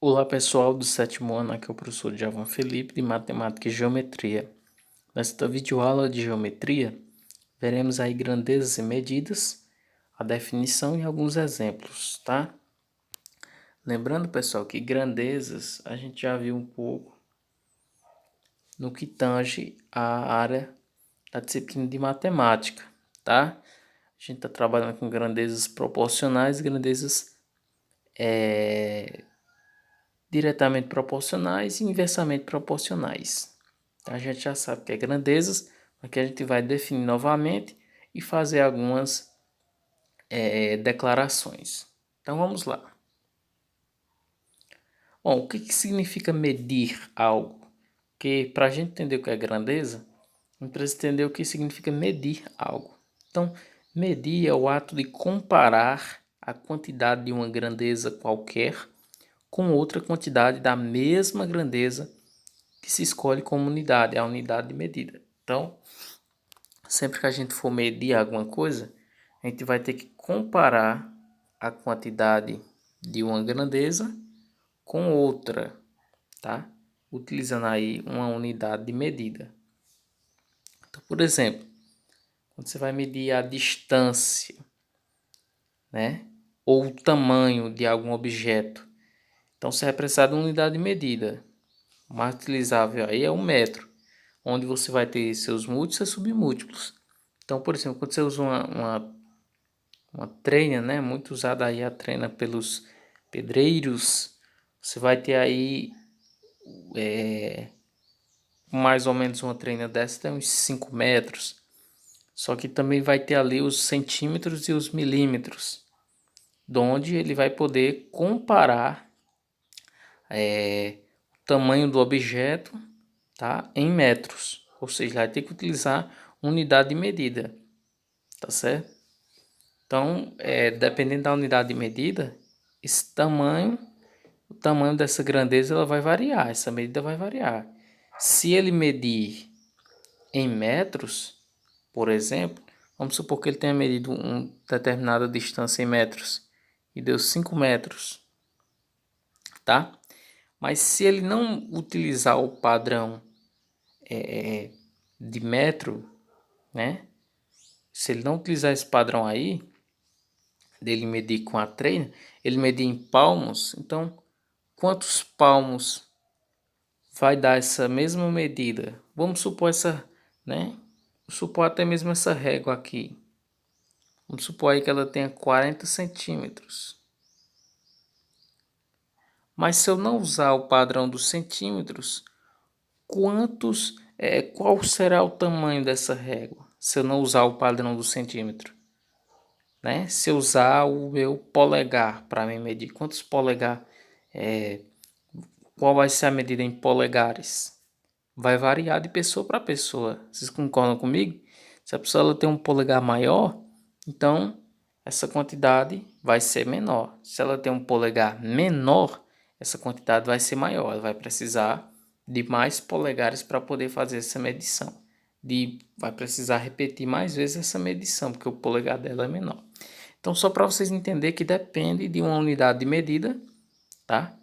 Olá pessoal do sétimo ano, aqui é o professor Djavan Felipe de Matemática e Geometria. Nesta videoaula de Geometria, veremos aí grandezas e medidas, a definição e alguns exemplos, tá? Lembrando pessoal que grandezas a gente já viu um pouco no que tange a área da disciplina de Matemática, tá? A gente está trabalhando com grandezas proporcionais e grandezas diretamente proporcionais e inversamente proporcionais. A gente já sabe que é grandezas, mas que a gente vai definir novamente e fazer algumas declarações. Então vamos lá. Bom, o que significa medir algo? Porque para a gente entender o que é grandeza, a gente precisa entender o que significa medir algo. Então, medir é o ato de comparar a quantidade de uma grandeza qualquer com outra quantidade da mesma grandeza que se escolhe como unidade, é a unidade de medida. Então, sempre que a gente for medir alguma coisa, a gente vai ter que comparar a quantidade de uma grandeza com outra, tá? Utilizando aí uma unidade de medida. Então, por exemplo, quando você vai medir a distância, né? Ou o tamanho de algum objeto, então você vai precisar de uma unidade de medida. O mais utilizável aí é o metro, onde você vai ter seus múltiplos e seus submúltiplos. Então, por exemplo, quando você usa uma treina, né, muito usada aí a treina pelos pedreiros, você vai ter aí mais ou menos uma treina dessa, tem uns 5 metros. Só que também vai ter ali os centímetros e os milímetros, onde ele vai poder comparar o tamanho do objeto, tá, em metros. Ou seja, vai ter que utilizar unidade de medida, tá certo? Então, dependendo da unidade de medida, esse tamanho, o tamanho dessa grandeza ela vai variar, essa medida vai variar. Se ele medir em metros, por exemplo, vamos supor que ele tenha medido uma determinada distância em metros e deu 5 metros, tá? Mas se ele não utilizar o padrão de metro, né? Se ele não utilizar esse padrão aí, dele medir com a treina, ele medir em palmos, então quantos palmos vai dar essa mesma medida? Vamos supor né? Vamos supor até mesmo essa régua aqui. Vamos supor aí que ela tenha 40 centímetros. Mas se eu não usar o padrão dos centímetros, qual será o tamanho dessa régua? Se eu não usar o padrão do centímetro, né? Se eu usar o meu polegar para me medir quantos polegar, qual vai ser a medida em polegares? Vai variar de pessoa para pessoa. Vocês concordam comigo? Se a pessoa ela tem um polegar maior, então essa quantidade vai ser menor. Se ela tem um polegar menor, essa quantidade vai ser maior. Ela vai precisar de mais polegares para poder fazer essa medição. Vai precisar repetir mais vezes essa medição, porque o polegar dela é menor. Então, só para vocês entenderem que depende de uma unidade de medida, tá?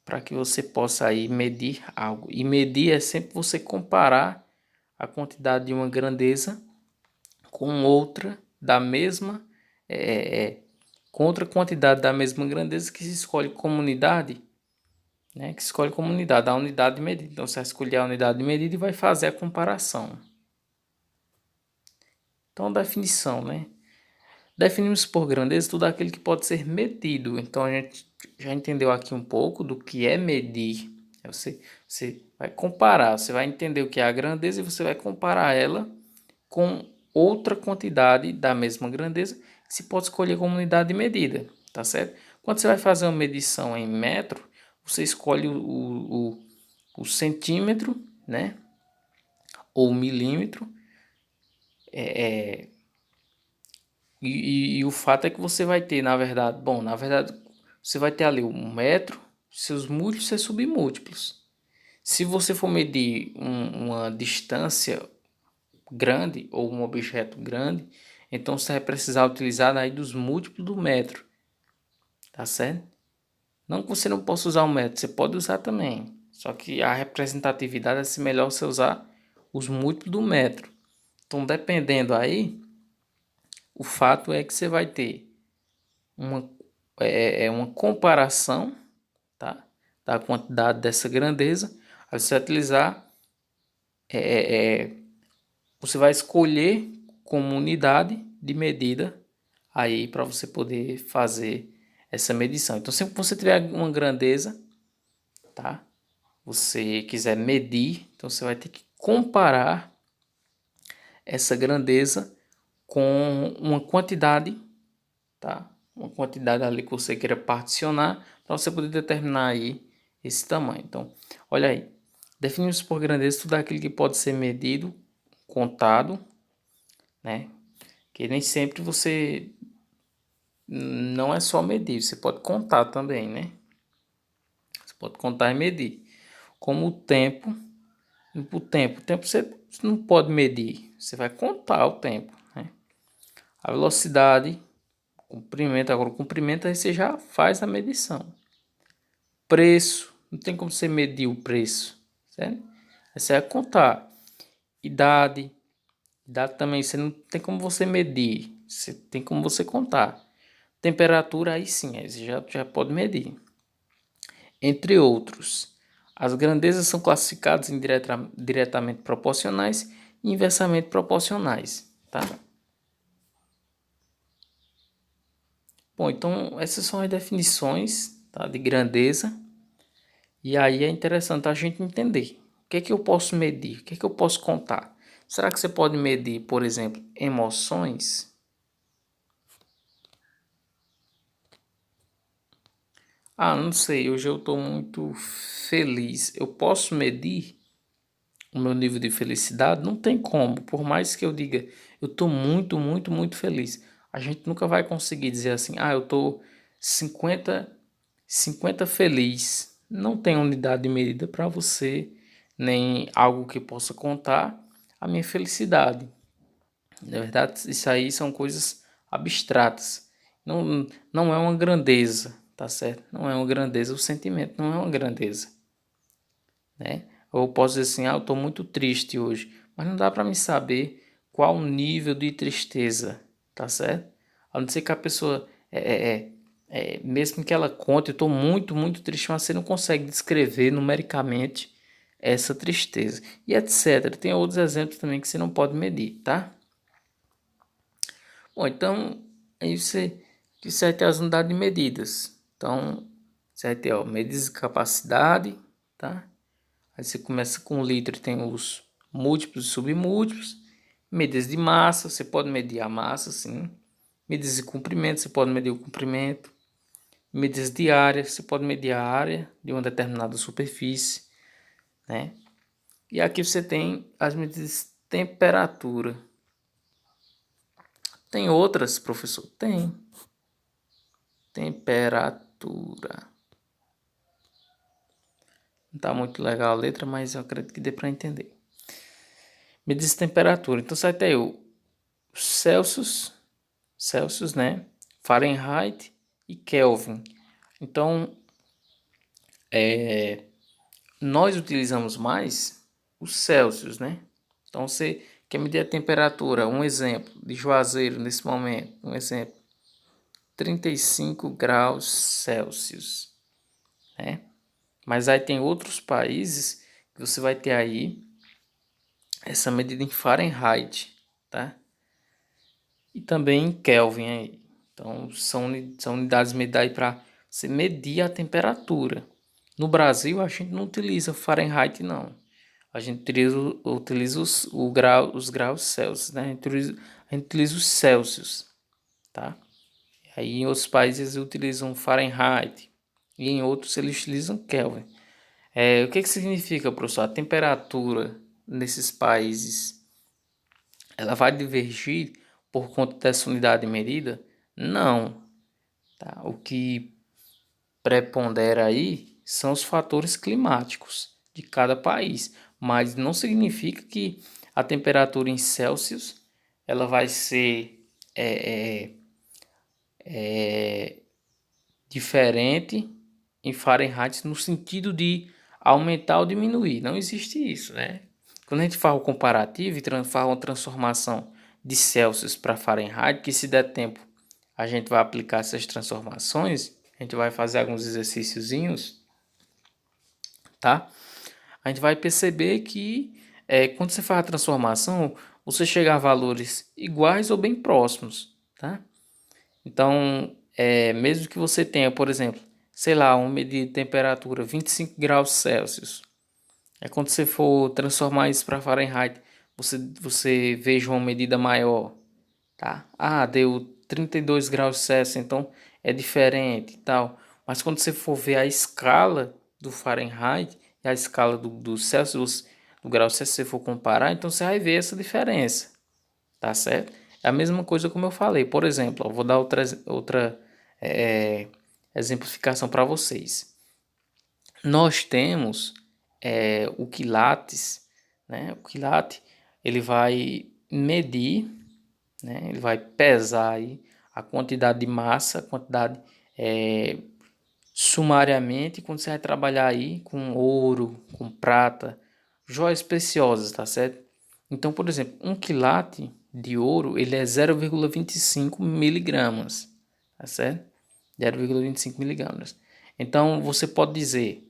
Para que você possa aí medir algo. E medir é sempre você comparar a quantidade de uma grandeza com outra da mesma, com outra quantidade da mesma grandeza que se escolhe como unidade, né? Que se escolhe como unidade, a unidade de medida. Então você vai escolher a unidade de medida e vai fazer a comparação. Então, definição, né? Definimos por grandeza tudo aquilo que pode ser medido. Então a gente já entendeu aqui um pouco do que é medir. Você vai comparar, você vai entender o que é a grandeza e você vai comparar ela com outra quantidade da mesma grandeza que se pode escolher como unidade de medida, tá certo? Quando você vai fazer uma medição em metro, você escolhe o centímetro, né? Ou milímetro. E o fato é que você vai ter, na verdade, você vai ter ali um metro, seus múltiplos e seus submúltiplos. Se você for medir uma distância grande ou um objeto grande, então você vai precisar utilizar aí dos múltiplos do metro, tá certo? Não que você não possa usar o método, você pode usar também. Só que a representatividade é se melhor você usar os múltiplos do metro. Então, dependendo aí, o fato é que você vai ter uma, uma comparação, tá, da quantidade dessa grandeza. Aí você vai utilizar, você vai escolher como unidade de medida aí para você poder fazer essa medição. Então, sempre que você tiver uma grandeza, tá, você quiser medir, então você vai ter que comparar essa grandeza com uma quantidade, tá? Uma quantidade ali que você queira particionar para você poder determinar aí esse tamanho. Então, olha aí, definimos por grandeza tudo aquilo que pode ser medido, contado, né? Que nem sempre você não é só medir, você pode contar também, né? Você pode contar e medir. Como o tempo você não pode medir, você vai contar o tempo, né? A velocidade, comprimento, agora o comprimento aí você já faz a medição. Preço, não tem como você medir o preço, certo? Aí você vai contar. Idade, idade também você não tem como você medir, você tem como você contar. Temperatura, aí sim, aí você já pode medir. Entre outros. As grandezas são classificadas em diretamente proporcionais e inversamente proporcionais, tá? Bom, então essas são as definições, tá, de grandeza. E aí é interessante a gente entender o que é que eu posso medir, o que é que eu posso contar. Será que você pode medir, por exemplo, emoções? Ah, não sei, hoje eu estou muito feliz. Eu posso medir o meu nível de felicidade? Não tem como. Por mais que eu diga, eu estou muito, muito, muito feliz. A gente nunca vai conseguir dizer assim, ah, eu estou 50 feliz. Não tem unidade de medida para você, nem algo que possa contar a minha felicidade. Na verdade, isso aí são coisas abstratas. Não é uma grandeza, tá certo? Não é uma grandeza, o sentimento não é uma grandeza, né? Ou eu posso dizer assim, ah, eu estou muito triste hoje, mas não dá para me saber qual o nível de tristeza, tá certo? A não ser que a pessoa, mesmo que ela conte, eu estou muito, muito triste, mas você não consegue descrever numericamente essa tristeza, e etc. Tem outros exemplos também que você não pode medir, tá? Bom, então, aí você vai ter as unidades de medidas. Então, você vai ter, ó, medidas de capacidade, tá? Aí você começa com litro, tem os múltiplos e submúltiplos. Medidas de massa, você pode medir a massa, sim. Medidas de comprimento, você pode medir o comprimento. Medidas de área, você pode medir a área de uma determinada superfície, né? E aqui você tem as medidas de temperatura. Tem outras, professor? Tem. Temperatura. Não está muito legal a letra, mas eu acredito que dê para entender. Medidas de temperatura. Então você vai ter o Celsius, né? Fahrenheit e Kelvin. Então, nós utilizamos mais os Celsius, né? Então, você quer medir a temperatura, um exemplo de Juazeiro nesse momento, um exemplo, 35 graus Celsius, né? Mas aí tem outros países que você vai ter aí essa medida em Fahrenheit, tá? E também em Kelvin aí. Então, são unidades medidas para você medir a temperatura. No Brasil, a gente não utiliza Fahrenheit, não. A gente utiliza os graus Celsius, né? A gente utiliza os Celsius, tá? Aí em outros países utilizam Fahrenheit e em outros eles utilizam Kelvin. O que significa, professor? A temperatura nesses países, ela vai divergir por conta dessa unidade de medida? Não, tá? O que prepondera aí são os fatores climáticos de cada país, mas não significa que a temperatura em Celsius ela vai ser diferente em Fahrenheit no sentido de aumentar ou diminuir. Não existe isso, né? Quando a gente faz o comparativo e faz uma transformação de Celsius para Fahrenheit, que se der tempo a gente vai aplicar essas transformações, a gente vai fazer alguns exercíciozinhos, tá? A gente vai perceber que quando você faz a transformação, você chega a valores iguais ou bem próximos, tá? Então, mesmo que você tenha, por exemplo, sei lá, uma medida de temperatura 25 graus Celsius, quando você for transformar isso para Fahrenheit, você veja uma medida maior, tá? Ah, deu 32 graus Celsius, então é diferente e tal. Mas quando você for ver a escala do Fahrenheit e a escala do Celsius, do grau Celsius, se você for comparar, então você vai ver essa diferença, tá certo? É a mesma coisa como eu falei. Por exemplo, eu vou dar outra exemplificação para vocês. Nós temos o quilates, né? O quilate, ele vai medir, né? Ele vai pesar aí a quantidade de massa, a quantidade sumariamente, quando você vai trabalhar aí com ouro, com prata, joias preciosas, tá certo? Então, por exemplo, um quilate de ouro, ele é 0,25 miligramas, tá certo? 0,25 miligramas. Então, você pode dizer,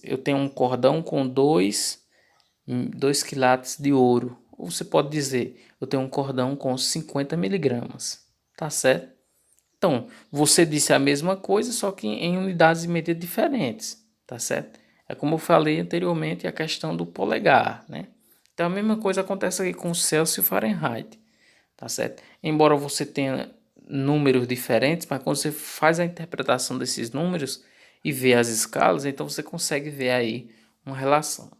eu tenho um cordão com 2 quilates de ouro. Ou você pode dizer, eu tenho um cordão com 50 miligramas, tá certo? Então, você disse a mesma coisa, só que em unidades de medida diferentes, tá certo? É como eu falei anteriormente, a questão do polegar, né? Então, a mesma coisa acontece aqui com o Celsius e o Fahrenheit, tá certo? Embora você tenha números diferentes, mas quando você faz a interpretação desses números e vê as escalas, então você consegue ver aí uma relação.